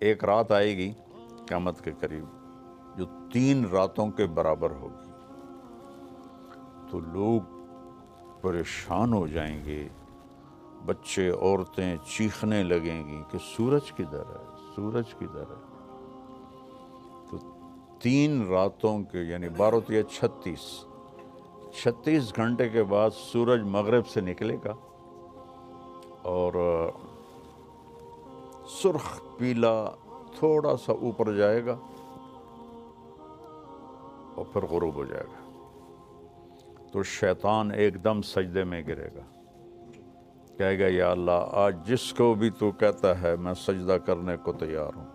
ایک رات آئے گی قیامت کے قریب جو 3 راتوں کے برابر ہوگی، تو لوگ پریشان ہو جائیں گے، بچے عورتیں چیخنے لگیں گی کہ سورج کدھر ہے، سورج کدھر ہے۔ تو 3 راتوں کے یعنی 12 یا 36 گھنٹے کے بعد سورج مغرب سے نکلے گا اور سرخ پیلا تھوڑا سا اوپر جائے گا اور پھر غروب ہو جائے گا۔ تو شیطان ایک دم سجدے میں گرے گا، کہے گا یا اللہ آج جس کو بھی تو کہتا ہے میں سجدہ کرنے کو تیار ہوں۔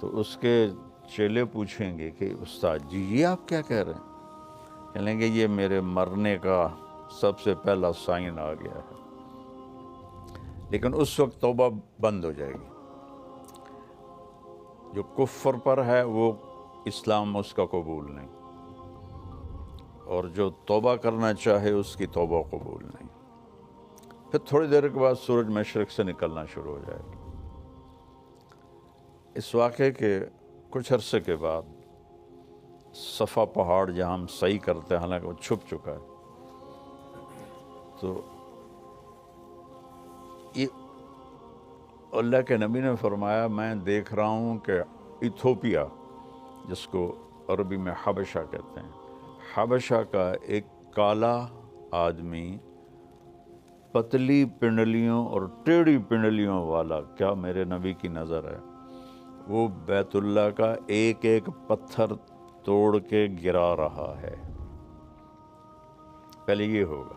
تو اس کے چیلے پوچھیں گے کہ استاد جی یہ آپ کیا کہہ رہے ہیں؟ کہیں گے یہ میرے مرنے کا سب سے پہلا سائن آ گیا ہے، لیکن اس وقت توبہ بند ہو جائے گی۔ جو کفر پر ہے وہ اسلام اس کا قبول نہیں، اور جو توبہ کرنا چاہے اس کی توبہ قبول نہیں۔ پھر تھوڑی دیر کے بعد سورج مشرق سے نکلنا شروع ہو جائے گا۔ اس واقعے کے کچھ عرصے کے بعد صفا پہاڑ جہاں ہم صحیح کرتے ہیں، حالانکہ وہ چھپ چکا ہے، تو یہ اللہ کے نبی نے فرمایا میں دیکھ رہا ہوں کہ ایتھوپیا، جس کو عربی میں حبشہ کہتے ہیں، حبشہ کا ایک کالا آدمی پتلی پنڈلیوں اور ٹیڑھی پنڈلیوں والا، کیا میرے نبی کی نظر ہے، وہ بیت اللہ کا ایک ایک پتھر توڑ کے گرا رہا ہے۔ پہلے یہ ہوگا،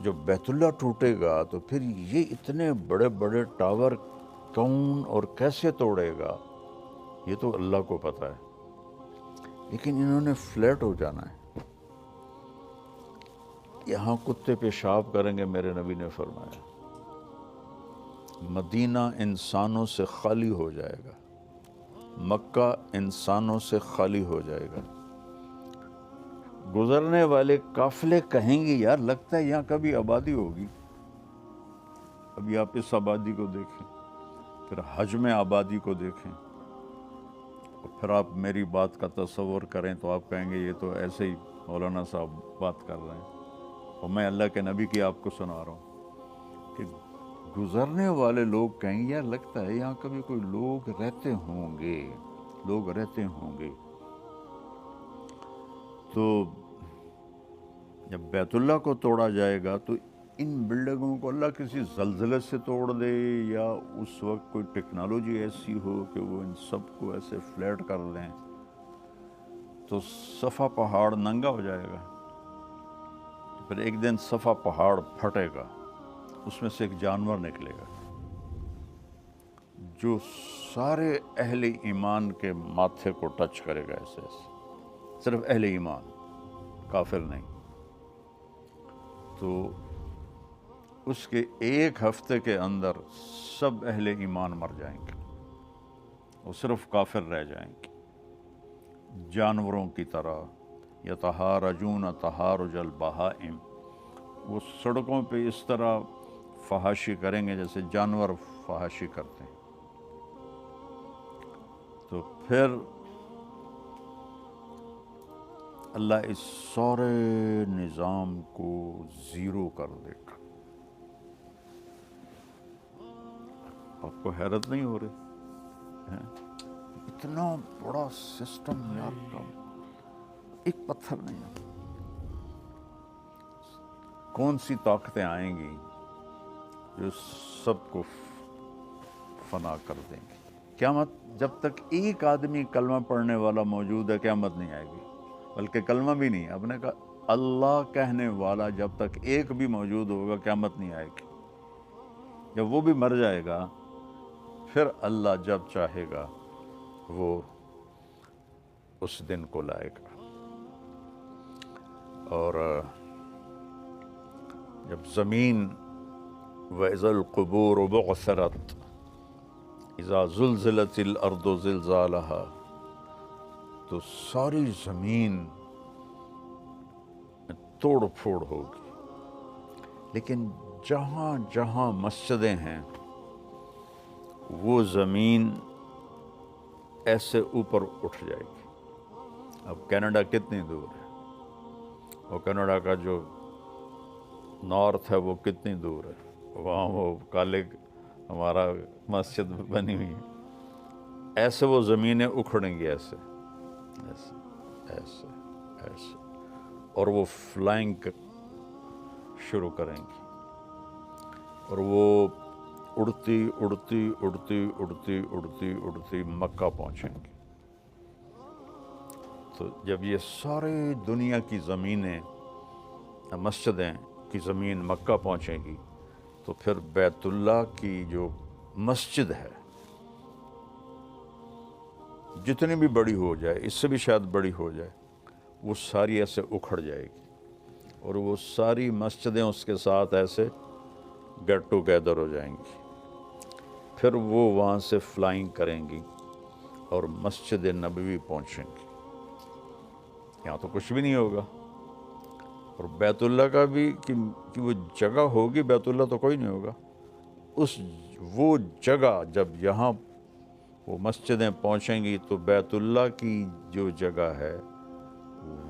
جو بیت اللہ ٹوٹے گا تو پھر یہ اتنے بڑے بڑے ٹاور کون اور کیسے توڑے گا، یہ تو اللہ کو پتہ ہے، لیکن انہوں نے فلیٹ ہو جانا ہے۔ یہاں کتے پیشاب کریں گے، میرے نبی نے فرمایا مدینہ انسانوں سے خالی ہو جائے گا، مکہ انسانوں سے خالی ہو جائے گا۔ گزرنے والے قافلے کہیں گے یار لگتا ہے یہاں کبھی آبادی ہوگی۔ ابھی آپ اس آبادی کو دیکھیں، پھر حجم آبادی کو دیکھیں، اور پھر آپ میری بات کا تصور کریں تو آپ کہیں گے یہ تو ایسے ہی مولانا صاحب بات کر رہے ہیں، اور میں اللہ کے نبی کی آپ کو سنا رہا ہوں کہ گزرنے والے لوگ کہیں گے یار لگتا ہے یہاں کبھی کوئی لوگ رہتے ہوں گے، لوگ رہتے ہوں گے۔ تو جب بیت اللہ کو توڑا جائے گا تو ان بلڈنگوں کو اللہ کسی زلزلے سے توڑ دے، یا اس وقت کوئی ٹیکنالوجی ایسی ہو کہ وہ ان سب کو ایسے فلیٹ کر لیں، تو صفا پہاڑ ننگا ہو جائے گا۔ پھر ایک دن صفا پہاڑ پھٹے گا، اس میں سے ایک جانور نکلے گا جو سارے اہل ایمان کے ماتھے کو ٹچ کرے گا، ایسے ایسے، صرف اہل ایمان، کافر نہیں۔ تو اس کے ایک ہفتے کے اندر سب اہل ایمان مر جائیں گے، وہ صرف کافر رہ جائیں گے، جانوروں کی طرح۔ یتہارجون تہارج البہائم، وہ سڑکوں پہ اس طرح فحاشی کریں گے جیسے جانور فحاشی کرتے ہیں۔ تو پھر اللہ اس سارے نظام کو زیرو کر دے گا۔ آپ کو حیرت نہیں ہو رہی ہے؟ اتنا بڑا سسٹم یار کا ایک پتھر نہیں ہے۔ کون سی طاقتیں آئیں گی جو سب کو فنا کر دیں گی؟ قیامت جب تک ایک آدمی کلمہ پڑھنے والا موجود ہے قیامت نہیں آئے گی، بلکہ کلمہ بھی نہیں، آپ نے کہا اللہ کہنے والا جب تک ایک بھی موجود ہوگا قیامت نہیں آئے گی۔ جب وہ بھی مر جائے گا پھر اللہ جب چاہے گا وہ اس دن کو لائے گا۔ اور جب زمین وَإِذَا الْقُبُورُ بُعْثِرَتْ اذا زلزلت الارض زلزالها، تو ساری زمین توڑ پھوڑ ہوگی، لیکن جہاں جہاں مسجدیں ہیں وہ زمین ایسے اوپر اٹھ جائے گی۔ اب کینیڈا کتنی دور ہے، اور کینیڈا کا جو نارتھ ہے وہ کتنی دور ہے، وہاں وہ کالے ہمارا مسجد بنی ہوئی ہے، ایسے وہ زمینیں اکھڑیں گی، ایسے ایسے ایسے ایسے، اور وہ فلائنگ شروع کریں گی، اور وہ اڑتی اڑتی اڑتی اڑتی اڑتی اڑتی مکہ پہنچیں گی۔ تو جب یہ ساری دنیا کی زمینیں، مسجدیں کی زمین مکہ پہنچیں گی، تو پھر بیت اللہ کی جو مسجد ہے جتنی بھی بڑی ہو جائے، اس سے بھی شاید بڑی ہو جائے، وہ ساری ایسے اکھڑ جائے گی، اور وہ ساری مسجدیں اس کے ساتھ ایسے گیٹ ٹوگیدر ہو جائیں گی۔ پھر وہ وہاں سے فلائنگ کریں گی اور مسجد نبوی پہنچیں گی۔ یہاں تو کچھ بھی نہیں ہوگا، اور بیت اللہ کا بھی کہ وہ جگہ ہوگی، بیت اللہ تو کوئی نہیں ہوگا۔ وہ جگہ جب یہاں وہ مسجدیں پہنچیں گی تو بیت اللہ کی جو جگہ ہے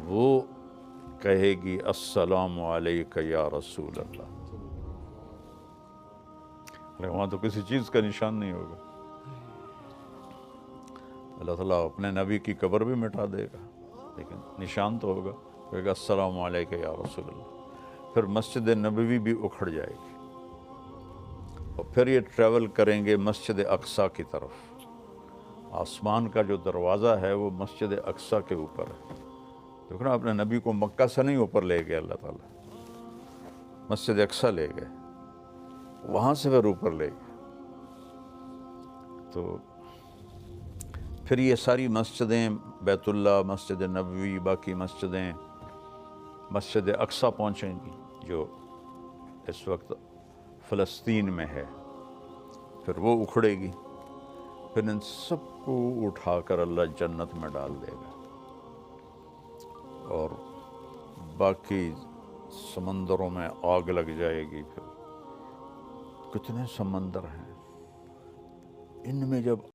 وہ کہے گی السلام علیک یا رسول اللہ۔ وہاں تو کسی چیز کا نشان نہیں ہوگا، اللہ تعالیٰ اپنے نبی کی قبر بھی مٹا دے گا، لیکن نشان تو ہوگا، کہے گا السلام علیک یا رسول اللہ۔ پھر مسجد نبوی بھی اکھڑ جائے گی، اور پھر یہ ٹریول کریں گے مسجد اقصیٰ کی طرف۔ آسمان کا جو دروازہ ہے وہ مسجد اقصیٰ کے اوپر ہے۔ دیکھو نا، اپنے نبی کو مکہ سے نہیں اوپر لے گئے اللہ تعالیٰ، مسجد اقصیٰ لے گئے، وہاں سے پھر اوپر لے گئے۔ تو پھر یہ ساری مسجدیں، بیت اللہ، مسجد نبوی، باقی مسجدیں مسجد اقصیٰ پہنچیں گی جو اس وقت فلسطین میں ہے، پھر وہ اکھڑے گی، پھر ان سب کو اٹھا کر اللہ جنت میں ڈال دے گا، اور باقی سمندروں میں آگ لگ جائے گی۔ پھر کتنے سمندر ہیں، ان میں جب